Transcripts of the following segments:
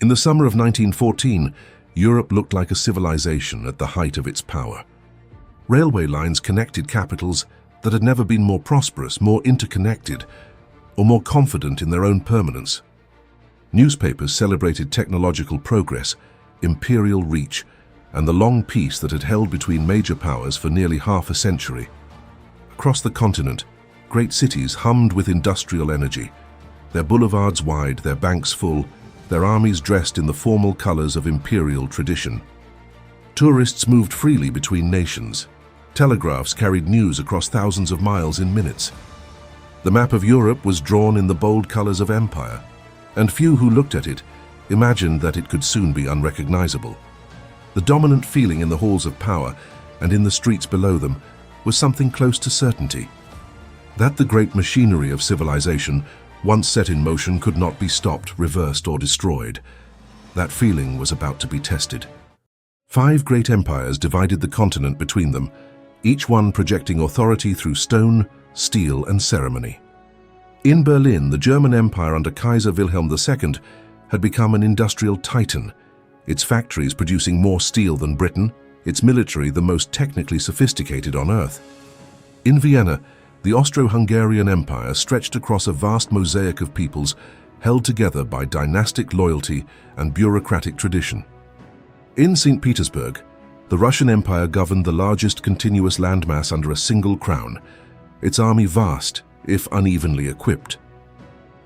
In the summer of 1914, Europe looked like a civilization at the height of its power. Railway lines connected capitals that had never been more prosperous, more interconnected, or more confident in their own permanence. Newspapers celebrated technological progress, imperial reach, and the long peace that had held between major powers for nearly half a century. Across the continent, great cities hummed with industrial energy, their boulevards wide, their banks full, their armies dressed in the formal colors of imperial tradition. Tourists moved freely between nations. Telegraphs carried news across thousands of miles in minutes. The map of Europe was drawn in the bold colors of empire, and few who looked at it imagined that it could soon be unrecognizable. The dominant feeling in the halls of power and in the streets below them was something close to certainty. That the great machinery of civilization, once set in motion, could not be stopped, reversed, or destroyed. That feeling was about to be tested. 5 great empires divided the continent between them, each one projecting authority through stone, steel, and ceremony. In Berlin, the German Empire under Kaiser Wilhelm II had become an industrial titan, its factories producing more steel than Britain, its military the most technically sophisticated on earth. In Vienna, the Austro-Hungarian Empire stretched across a vast mosaic of peoples held together by dynastic loyalty and bureaucratic tradition. In St. Petersburg, the Russian Empire governed the largest continuous landmass under a single crown, its army vast, if unevenly equipped.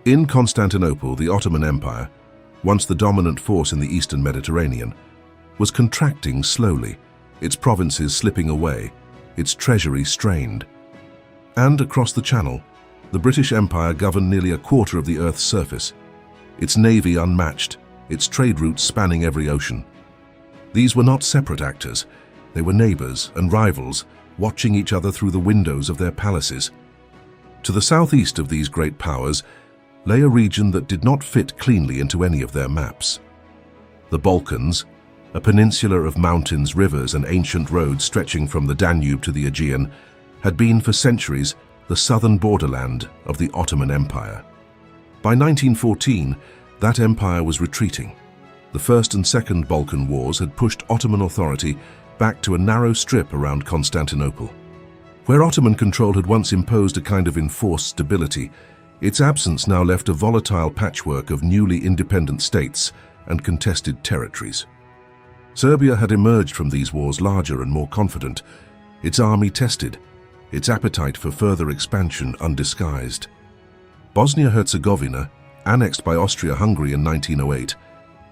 In Constantinople, the Ottoman Empire, once the dominant force in the eastern Mediterranean, was contracting slowly, its provinces slipping away, its treasury strained. And across the Channel, the British Empire governed nearly a quarter of the Earth's surface, its navy unmatched, its trade routes spanning every ocean. These were not separate actors, they were neighbors and rivals watching each other through the windows of their palaces. To the southeast of these great powers lay a region that did not fit cleanly into any of their maps. The Balkans, a peninsula of mountains, rivers, and ancient roads stretching from the Danube to the Aegean, had been for centuries the southern borderland of the Ottoman Empire. By 1914, that empire was retreating. The First and Second Balkan Wars had pushed Ottoman authority back to a narrow strip around Constantinople. Where Ottoman control had once imposed a kind of enforced stability, its absence now left a volatile patchwork of newly independent states and contested territories. Serbia had emerged from these wars larger and more confident, its army tested, its appetite for further expansion undisguised. Bosnia-Herzegovina, annexed by Austria-Hungary in 1908,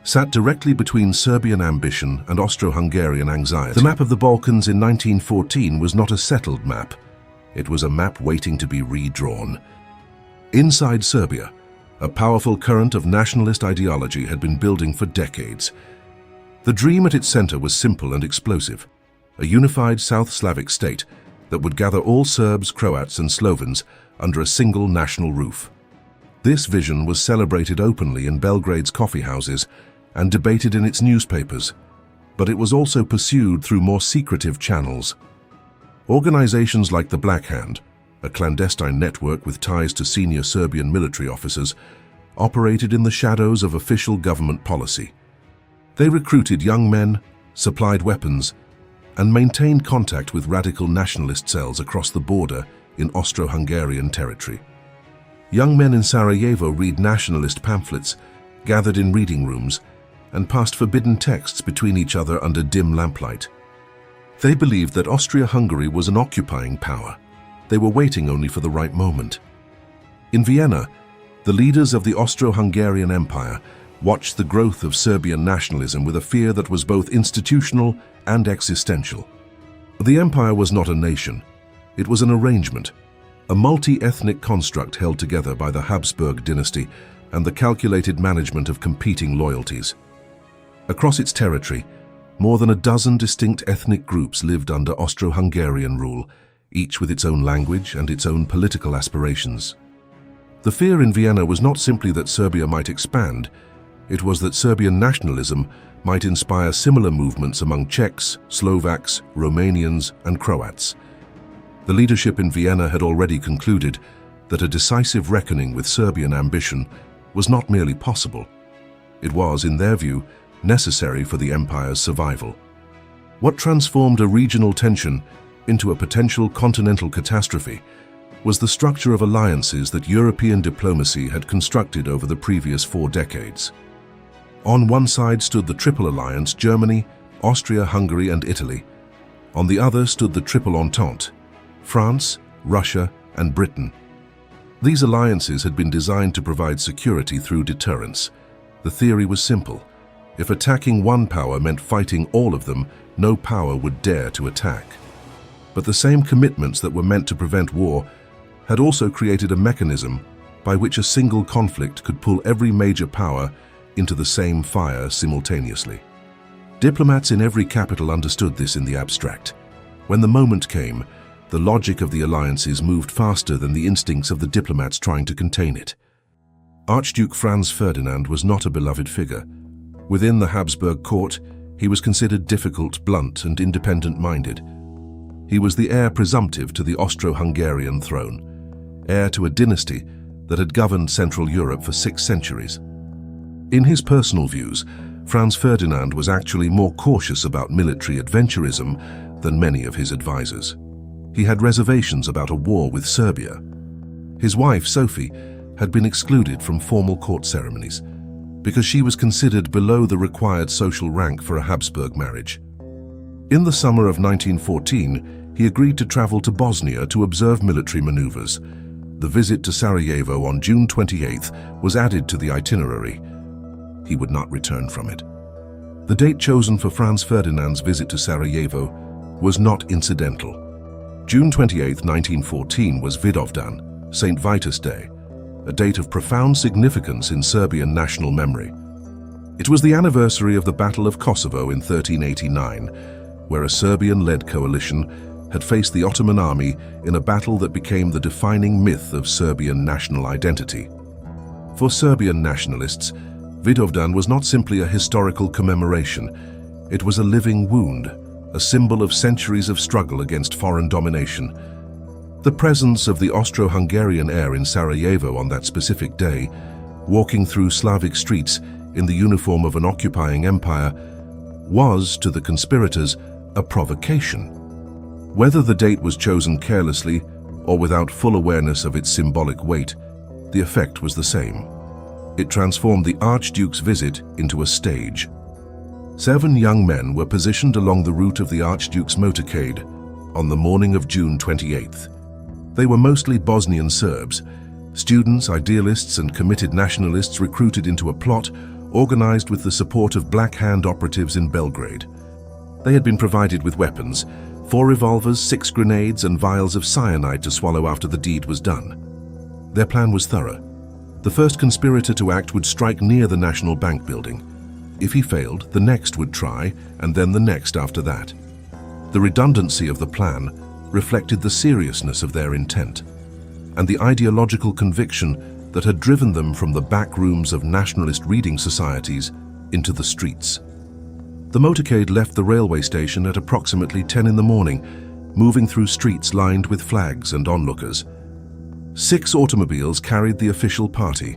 sat directly between Serbian ambition and Austro-Hungarian anxiety. The map of the Balkans in 1914 was not a settled map. It was a map waiting to be redrawn. Inside Serbia, a powerful current of nationalist ideology had been building for decades. The dream at its center was simple and explosive, a unified South Slavic state that would gather all Serbs, Croats, and Slovens under a single national roof. This vision was celebrated openly in Belgrade's coffee houses and debated in its newspapers, but it was also pursued through more secretive channels. Organizations like the Black Hand, a clandestine network with ties to senior Serbian military officers, operated in the shadows of official government policy. They recruited young men, supplied weapons, and maintained contact with radical nationalist cells across the border in Austro-Hungarian territory. Young men in Sarajevo read nationalist pamphlets, gathered in reading rooms, and passed forbidden texts between each other under dim lamplight. They believed that Austria-Hungary was an occupying power. They were waiting only for the right moment. In Vienna, the leaders of the Austro-Hungarian Empire watched the growth of Serbian nationalism with a fear that was both institutional and existential. The empire was not a nation. It was an arrangement, a multi-ethnic construct held together by the Habsburg dynasty and the calculated management of competing loyalties. Across its territory, more than a dozen distinct ethnic groups lived under Austro-Hungarian rule, each with its own language and its own political aspirations. The fear in Vienna was not simply that Serbia might expand, it was that Serbian nationalism might inspire similar movements among Czechs, Slovaks, Romanians, and Croats. The leadership in Vienna had already concluded that a decisive reckoning with Serbian ambition was not merely possible, It was, in their view, necessary for the empire's survival. What transformed a regional tension into a potential continental catastrophe was the structure of alliances that European diplomacy had constructed over the previous 4 decades. On one side stood the Triple Alliance: Germany, Austria, Hungary, and Italy. On the other stood the Triple Entente: France, Russia, and Britain. These alliances had been designed to provide security through deterrence. The theory was simple. If attacking one power meant fighting all of them, no power would dare to attack. But the same commitments that were meant to prevent war had also created a mechanism by which a single conflict could pull every major power into the same fire simultaneously. Diplomats in every capital understood this in the abstract. When the moment came, the logic of the alliances moved faster than the instincts of the diplomats trying to contain it. Archduke Franz Ferdinand was not a beloved figure. Within the Habsburg court, he was considered difficult, blunt, and independent-minded. He was the heir presumptive to the Austro-Hungarian throne, heir to a dynasty that had governed Central Europe for 6 centuries. In his personal views, Franz Ferdinand was actually more cautious about military adventurism than many of his advisors. He had reservations about a war with Serbia. His wife, Sophie, had been excluded from formal court ceremonies because she was considered below the required social rank for a Habsburg marriage. In the summer of 1914, he agreed to travel to Bosnia to observe military maneuvers. The visit to Sarajevo on June 28th was added to the itinerary. He would not return from it. The date chosen for Franz Ferdinand's visit to Sarajevo was not incidental. June 28, 1914 was Vidovdan, St. Vitus Day, a date of profound significance in Serbian national memory. It was the anniversary of the Battle of Kosovo in 1389, where a Serbian-led coalition had faced the Ottoman army in a battle that became the defining myth of Serbian national identity. For Serbian nationalists, Vidovdan was not simply a historical commemoration. It was a living wound, a symbol of centuries of struggle against foreign domination. The presence of the Austro-Hungarian heir in Sarajevo on that specific day, walking through Slavic streets in the uniform of an occupying empire, was, to the conspirators, a provocation. Whether the date was chosen carelessly or without full awareness of its symbolic weight, the effect was the same. It transformed the Archduke's visit into a stage. 7 young men were positioned along the route of the Archduke's motorcade on the morning of June 28th. They were mostly Bosnian Serbs, students, idealists, and committed nationalists recruited into a plot organized with the support of Black Hand operatives in Belgrade. They had been provided with weapons, 4 revolvers, 6 grenades, and vials of cyanide to swallow after the deed was done. Their plan was thorough. The first conspirator to act would strike near the National Bank building. If he failed, the next would try, and then the next after that. The redundancy of the plan reflected the seriousness of their intent, and the ideological conviction that had driven them from the back rooms of nationalist reading societies into the streets. The motorcade left the railway station at approximately 10 in the morning, moving through streets lined with flags and onlookers. 6 automobiles carried the official party,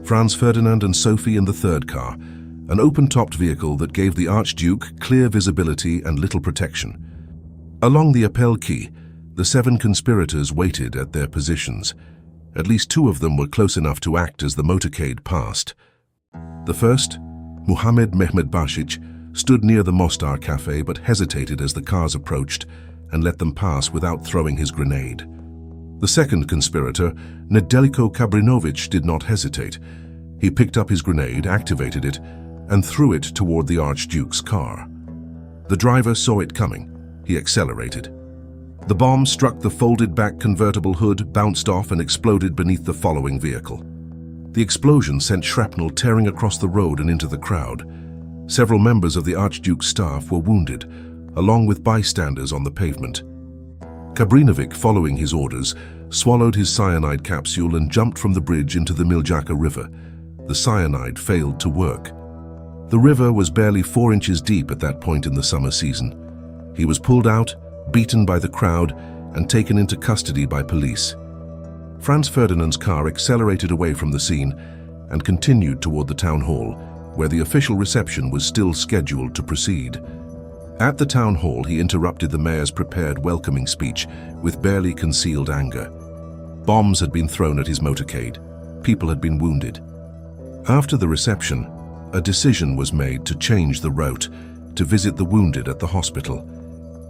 Franz Ferdinand and Sophie in the third car, an open-topped vehicle that gave the Archduke clear visibility and little protection. Along the Appel Quay, the 7 conspirators waited at their positions. At least 2 of them were close enough to act as the motorcade passed. The first, Muhammad Mehmed Bashic, stood near the Mostar Cafe but hesitated as the cars approached and let them pass without throwing his grenade. The second conspirator, Nedeljko Kabrinovic, did not hesitate. He picked up his grenade, activated it, and threw it toward the Archduke's car. The driver saw it coming. He accelerated. The bomb struck the folded-back convertible hood, bounced off, and exploded beneath the following vehicle. The explosion sent shrapnel tearing across the road and into the crowd. Several members of the Archduke's staff were wounded, along with bystanders on the pavement. Kabrinovic, following his orders, swallowed his cyanide capsule and jumped from the bridge into the Miljacka River. The cyanide failed to work. The river was barely 4 inches deep at that point in the summer season. He was pulled out, beaten by the crowd, and taken into custody by police. Franz Ferdinand's car accelerated away from the scene and continued toward the town hall, where the official reception was still scheduled to proceed. At the town hall, he interrupted the mayor's prepared welcoming speech with barely concealed anger. Bombs had been thrown at his motorcade. People had been wounded. After the reception, a decision was made to change the route to visit the wounded at the hospital.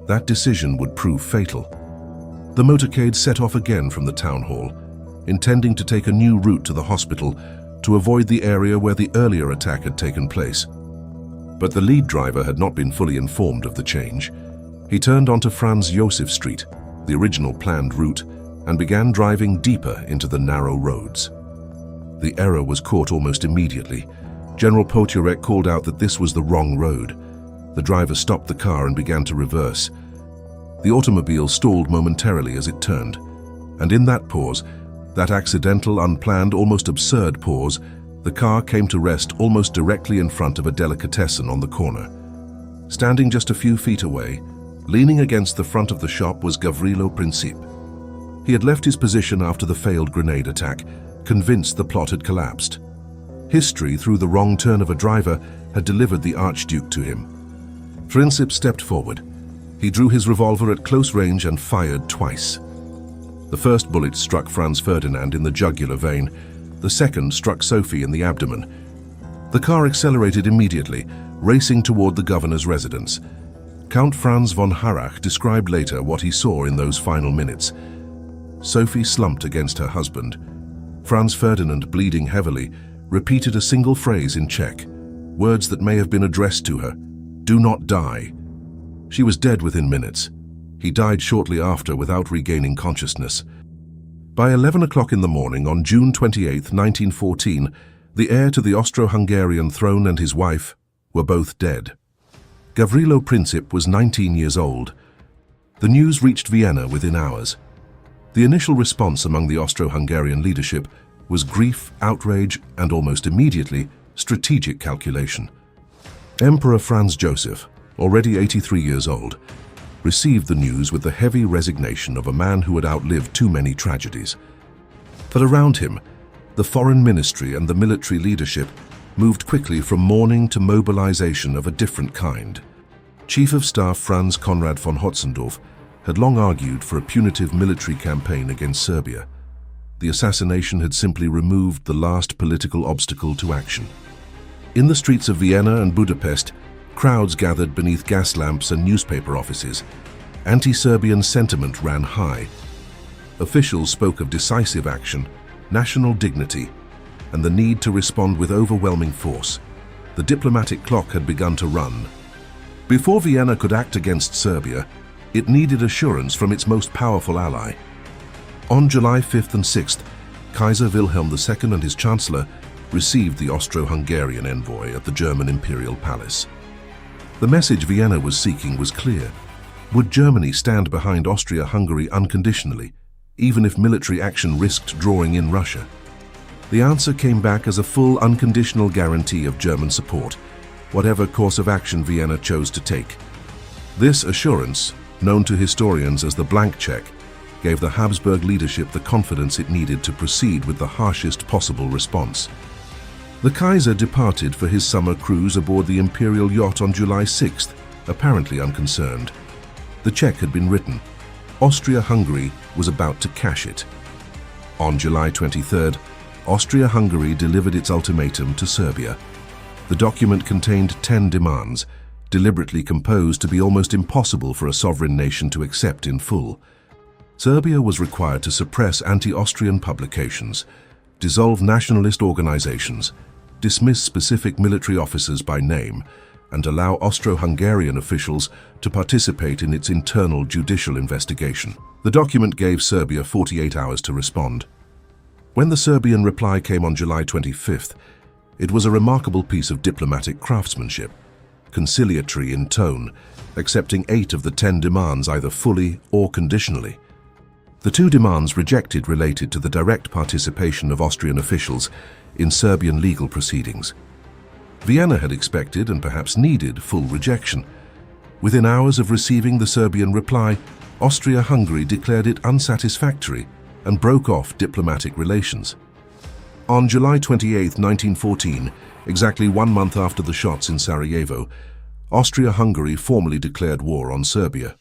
That decision would prove fatal. The motorcade set off again from the town hall, intending to take a new route to the hospital to avoid the area where the earlier attack had taken place. But the lead driver had not been fully informed of the change. He turned onto Franz Josef Street, the original planned route, and began driving deeper into the narrow roads. The error was caught almost immediately. General Potiorek called out that this was the wrong road. The driver stopped the car and began to reverse. The automobile stalled momentarily as it turned, and in that pause, that accidental, unplanned, almost absurd pause, the car came to rest almost directly in front of a delicatessen on the corner. Standing just a few feet away, leaning against the front of the shop, was Gavrilo Princip. He had left his position after the failed grenade attack, convinced the plot had collapsed. History, through the wrong turn of a driver, had delivered the Archduke to him. Princip stepped forward. He drew his revolver at close range and fired twice. The first bullet struck Franz Ferdinand in the jugular vein. The second struck Sophie in the abdomen. The car accelerated immediately, racing toward the governor's residence. Count Franz von Harrach described later what he saw in those final minutes. Sophie slumped against her husband. Franz Ferdinand, bleeding heavily, repeated a single phrase in Czech, words that may have been addressed to her: "Do not die." She was dead within minutes. He died shortly after without regaining consciousness. By 11 o'clock in the morning on June 28, 1914, the heir to the Austro-Hungarian throne and his wife were both dead. Gavrilo Princip was 19 years old. The news reached Vienna within hours. The initial response among the Austro-Hungarian leadership was grief, outrage, and almost immediately, strategic calculation. Emperor Franz Joseph, already 83 years old, received the news with the heavy resignation of a man who had outlived too many tragedies. But around him, the foreign ministry and the military leadership moved quickly from mourning to mobilization of a different kind. Chief of Staff Franz Conrad von Hotzendorf had long argued for a punitive military campaign against Serbia. The assassination had simply removed the last political obstacle to action. In the streets of Vienna and Budapest, crowds gathered beneath gas lamps and newspaper offices. Anti-Serbian sentiment ran high. Officials spoke of decisive action, national dignity, and the need to respond with overwhelming force. The diplomatic clock had begun to run. Before Vienna could act against Serbia, it needed assurance from its most powerful ally. On July 5th and 6th, Kaiser Wilhelm II and his Chancellor received the Austro-Hungarian envoy at the German Imperial Palace. The message Vienna was seeking was clear. Would Germany stand behind Austria-Hungary unconditionally, even if military action risked drawing in Russia? The answer came back as a full unconditional guarantee of German support, whatever course of action Vienna chose to take. This assurance, known to historians as the blank check, gave the Habsburg leadership the confidence it needed to proceed with the harshest possible response. The Kaiser departed for his summer cruise aboard the imperial yacht on July 6th, apparently unconcerned. The check had been written. Austria-Hungary was about to cash it. On July 23rd, Austria-Hungary delivered its ultimatum to Serbia. The document contained 10 demands, deliberately composed to be almost impossible for a sovereign nation to accept in full. Serbia was required to suppress anti-Austrian publications, dissolve nationalist organizations, dismiss specific military officers by name, and allow Austro-Hungarian officials to participate in its internal judicial investigation. The document gave Serbia 48 hours to respond. When the Serbian reply came on July 25th, it was a remarkable piece of diplomatic craftsmanship, conciliatory in tone, accepting 8 of the 10 demands either fully or conditionally. The 2 demands rejected related to the direct participation of Austrian officials in Serbian legal proceedings. Vienna had expected and perhaps needed full rejection. Within hours of receiving the Serbian reply, Austria-Hungary declared it unsatisfactory and broke off diplomatic relations. On July 28, 1914, Exactly 1 month after the shots in Sarajevo, Austria-Hungary formally declared war on Serbia.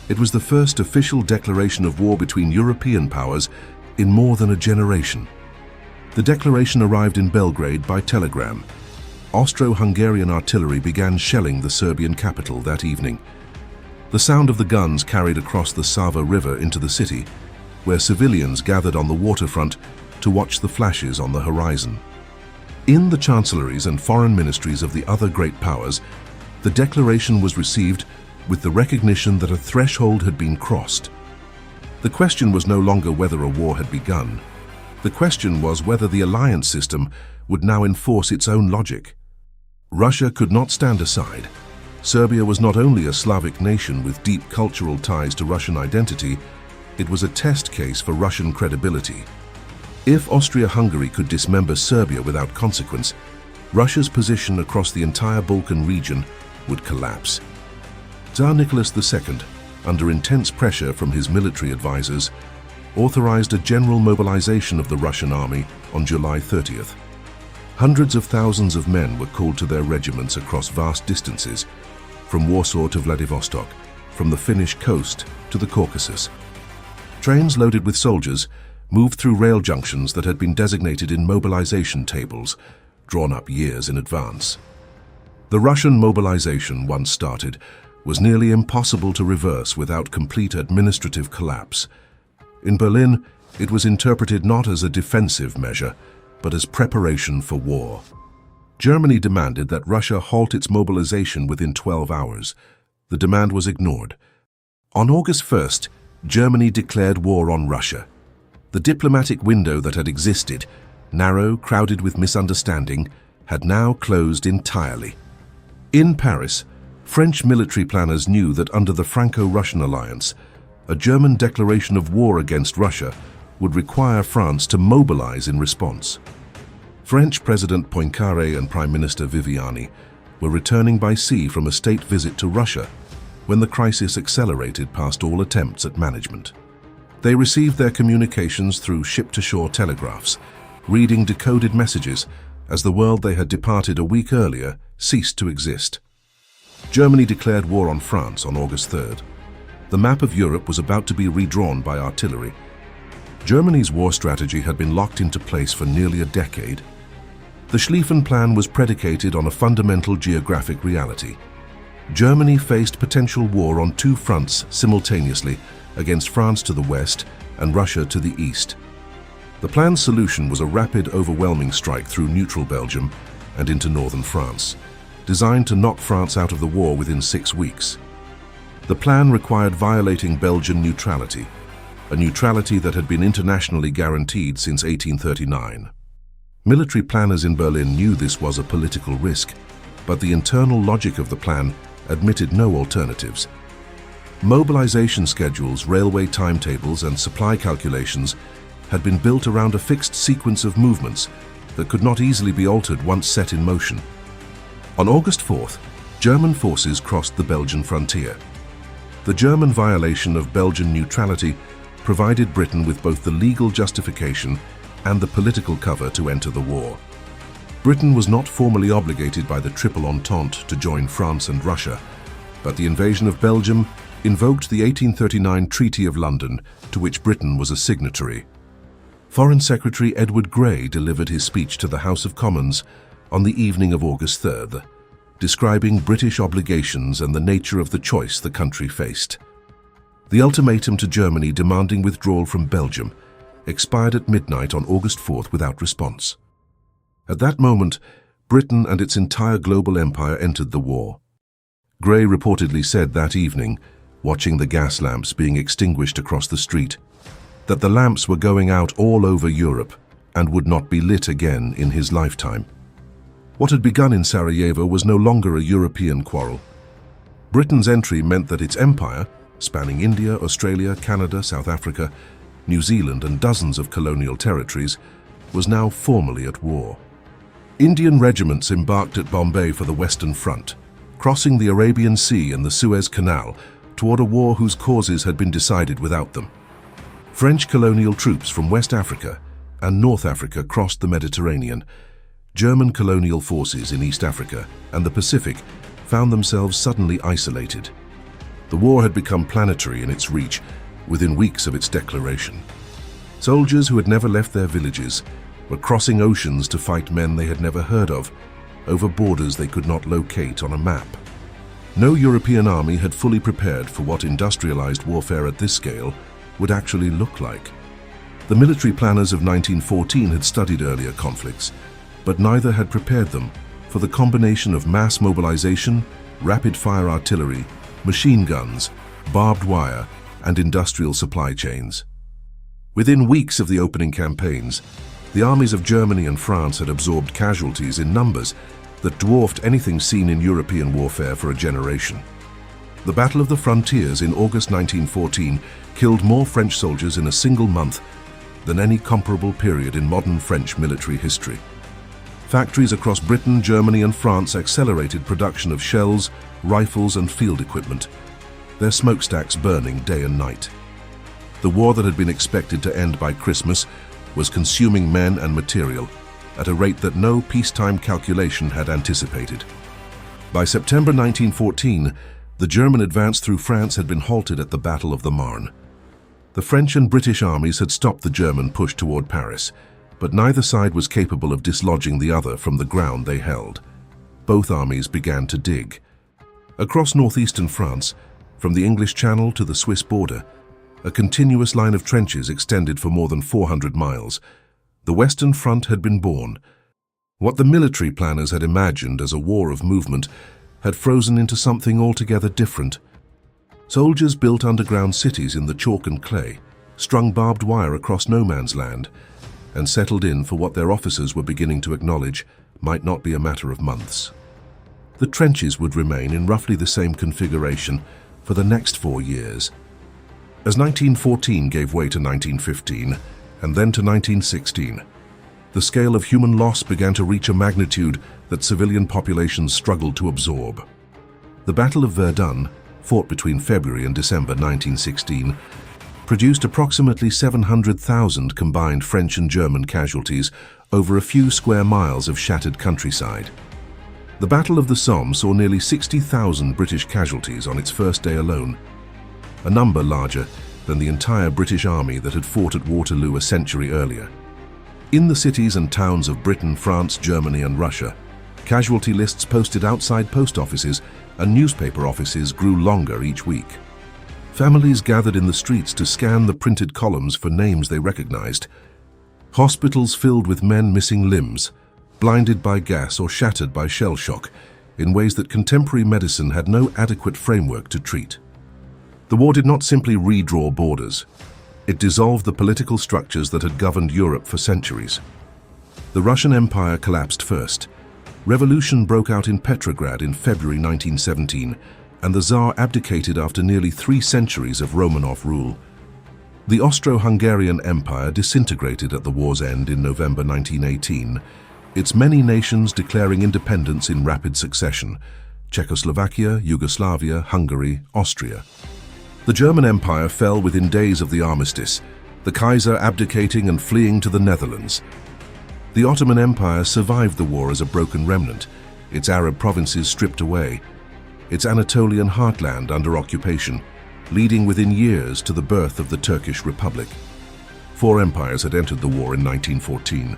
It was the first official declaration of war between European powers in more than a generation. The declaration arrived in Belgrade by telegram. Austro-Hungarian artillery began shelling the Serbian capital that evening. The sound of the guns carried across the Sava River into the city, where civilians gathered on the waterfront to watch the flashes on the horizon. In the chancelleries and foreign ministries of the other great powers, the declaration was received with the recognition that a threshold had been crossed. The question was no longer whether a war had begun. The question was whether the alliance system would now enforce its own logic. Russia could not stand aside. Serbia was not only a Slavic nation with deep cultural ties to Russian identity, it was a test case for Russian credibility. If Austria-Hungary could dismember Serbia without consequence, Russia's position across the entire Balkan region would collapse. Tsar Nicholas II, under intense pressure from his military advisors, authorized a general mobilization of the Russian army on July 30th. Hundreds of thousands of men were called to their regiments across vast distances, from Warsaw to Vladivostok, from the Finnish coast to the Caucasus. Trains loaded with soldiers moved through rail junctions that had been designated in mobilization tables, drawn up years in advance. The Russian mobilization, once started, was nearly impossible to reverse without complete administrative collapse. In Berlin, it was interpreted not as a defensive measure, but as preparation for war. Germany demanded that Russia halt its mobilization within 12 hours. The demand was ignored. On August 1st, Germany declared war on Russia. The diplomatic window that had existed, narrow, crowded with misunderstanding, had now closed entirely. In Paris, French military planners knew that under the Franco-Russian alliance, a German declaration of war against Russia would require France to mobilize in response. French President Poincaré and Prime Minister Viviani were returning by sea from a state visit to Russia when the crisis accelerated past all attempts at management. They received their communications through ship-to-shore telegraphs, reading decoded messages as the world they had departed a week earlier ceased to exist. Germany declared war on France on August 3rd. The map of Europe was about to be redrawn by artillery. Germany's war strategy had been locked into place for nearly a decade. The Schlieffen Plan was predicated on a fundamental geographic reality. Germany faced potential war on two fronts simultaneously, against France to the west and Russia to the east. The plan's solution was a rapid, overwhelming strike through neutral Belgium and into northern France, designed to knock France out of the war within 6 weeks. The plan required violating Belgian neutrality, a neutrality that had been internationally guaranteed since 1839. Military planners in Berlin knew this was a political risk, but the internal logic of the plan admitted no alternatives. Mobilization schedules, railway timetables, and supply calculations had been built around a fixed sequence of movements that could not easily be altered once set in motion. On August 4th, German forces crossed the Belgian frontier. The German violation of Belgian neutrality provided Britain with both the legal justification and the political cover to enter the war. Britain was not formally obligated by the Triple Entente to join France and Russia, but the invasion of Belgium invoked the 1839 Treaty of London, to which Britain was a signatory. Foreign Secretary Edward Grey delivered his speech to the House of Commons on the evening of August 3rd, describing British obligations and the nature of the choice the country faced. The ultimatum to Germany demanding withdrawal from Belgium expired at midnight on August 4th without response. At that moment, Britain and its entire global empire entered the war. Grey reportedly said that evening, watching the gas lamps being extinguished across the street, that the lamps were going out all over Europe and would not be lit again in his lifetime. What had begun in Sarajevo was no longer a European quarrel. Britain's entry meant that its empire, spanning India, Australia, Canada, South Africa, New Zealand, and dozens of colonial territories, was now formally at war. Indian regiments embarked at Bombay for the Western Front, crossing the Arabian Sea and the Suez Canal toward a war whose causes had been decided without them. French colonial troops from West Africa and North Africa crossed the Mediterranean. German colonial forces in East Africa and the Pacific found themselves suddenly isolated. The war had become planetary in its reach within weeks of its declaration. Soldiers who had never left their villages were crossing oceans to fight men they had never heard of, over borders they could not locate on a map. No European army had fully prepared for what industrialized warfare at this scale would actually look like. The military planners of 1914 had studied earlier conflicts, but neither had prepared them for the combination of mass mobilization, rapid-fire artillery, machine guns, barbed wire, and industrial supply chains. Within weeks of the opening campaigns, the armies of Germany and France had absorbed casualties in numbers that dwarfed anything seen in European warfare for a generation. The Battle of the Frontiers in August 1914 killed more French soldiers in a single month than any comparable period in modern French military history. Factories across Britain, Germany, and France accelerated production of shells, rifles, and field equipment, their smokestacks burning day and night. The war that had been expected to end by Christmas was consuming men and material at a rate that no peacetime calculation had anticipated. By September 1914, the German advance through France had been halted at the Battle of the Marne. The French and British armies had stopped the German push toward Paris, but neither side was capable of dislodging the other from the ground they held. Both armies began to dig. Across northeastern France, from the English Channel to the Swiss border, a continuous line of trenches extended for more than 400 miles. The Western Front had been born. What the military planners had imagined as a war of movement had frozen into something altogether different. Soldiers built underground cities in the chalk and clay, strung barbed wire across no man's land, and settled in for what their officers were beginning to acknowledge might not be a matter of months. The trenches would remain in roughly the same configuration for the next 4 years. As 1914 gave way to 1915, and then to 1916, the scale of human loss began to reach a magnitude that civilian populations struggled to absorb. The Battle of Verdun, fought between February and December 1916, produced approximately 700,000 combined French and German casualties over a few square miles of shattered countryside. The Battle of the Somme saw nearly 60,000 British casualties on its first day alone, a number larger than the entire British army that had fought at Waterloo a century earlier. In the cities and towns of Britain, France, Germany, and Russia, casualty lists posted outside post offices and newspaper offices grew longer each week. Families gathered in the streets to scan the printed columns for names they recognized. Hospitals filled with men missing limbs, blinded by gas or shattered by shell shock, in ways that contemporary medicine had no adequate framework to treat. The war did not simply redraw borders. It dissolved the political structures that had governed Europe for centuries. The Russian Empire collapsed first. Revolution broke out in Petrograd in February 1917, and the Tsar abdicated after nearly 3 centuries of Romanov rule. The Austro-Hungarian Empire disintegrated at the war's end in November 1918, its many nations declaring independence in rapid succession: Czechoslovakia, Yugoslavia, Hungary, Austria. The German Empire fell within days of the armistice, the Kaiser abdicating and fleeing to the Netherlands. The Ottoman Empire survived the war as a broken remnant, its Arab provinces stripped away, its Anatolian heartland under occupation, leading within years to the birth of the Turkish Republic. 4 empires had entered the war in 1914.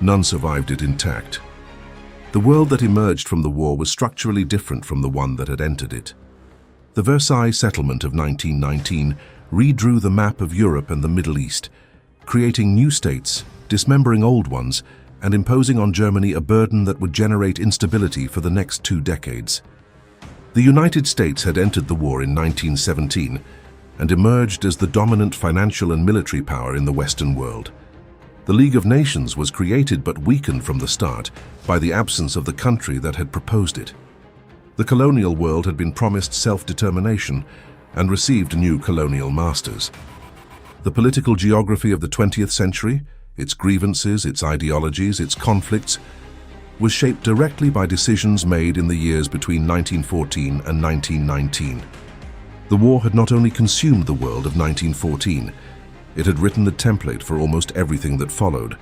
None survived it intact. The world that emerged from the war was structurally different from the one that had entered it. The Versailles Settlement of 1919 redrew the map of Europe and the Middle East, creating new states, dismembering old ones, and imposing on Germany a burden that would generate instability for the next 2 decades. The United States had entered the war in 1917 and emerged as the dominant financial and military power in the Western world. The League of Nations was created but weakened from the start by the absence of the country that had proposed it. The colonial world had been promised self-determination and received new colonial masters. The political geography of the 20th century, its grievances, its ideologies, its conflicts, was shaped directly by decisions made in the years between 1914 and 1919. The war had not only consumed the world of 1914, it had written the template for almost everything that followed.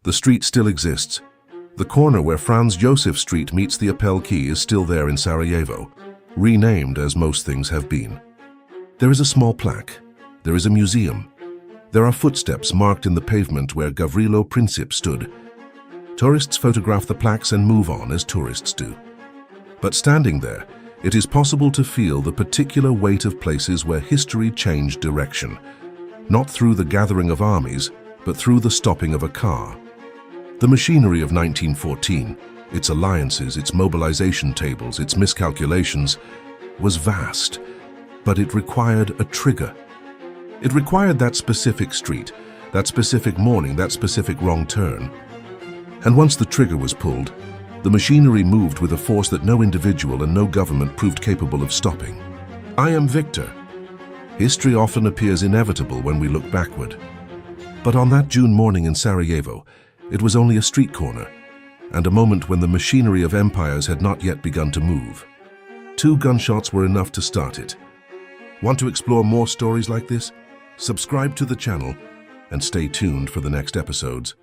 The street still exists, The corner where Franz Josef Street meets the Appel Quay is still there in Sarajevo, renamed as most things have been. There is a small plaque. There is a museum. There are footsteps marked in the pavement where Gavrilo Princip stood. Tourists photograph the plaques and move on as tourists do. But standing there, it is possible to feel the particular weight of places where history changed direction, not through the gathering of armies, but through the stopping of a car. The machinery of 1914, its alliances, its mobilization tables, its miscalculations, was vast, but it required a trigger. It required that specific street, that specific morning, that specific wrong turn. And once the trigger was pulled, the machinery moved with a force that no individual and no government proved capable of stopping. I am Victor. History often appears inevitable when we look backward. But on that June morning in Sarajevo, it was only a street corner, and a moment when the machinery of empires had not yet begun to move. 2 gunshots were enough to start it. Want to explore more stories like this? Subscribe to the channel and stay tuned for the next episodes.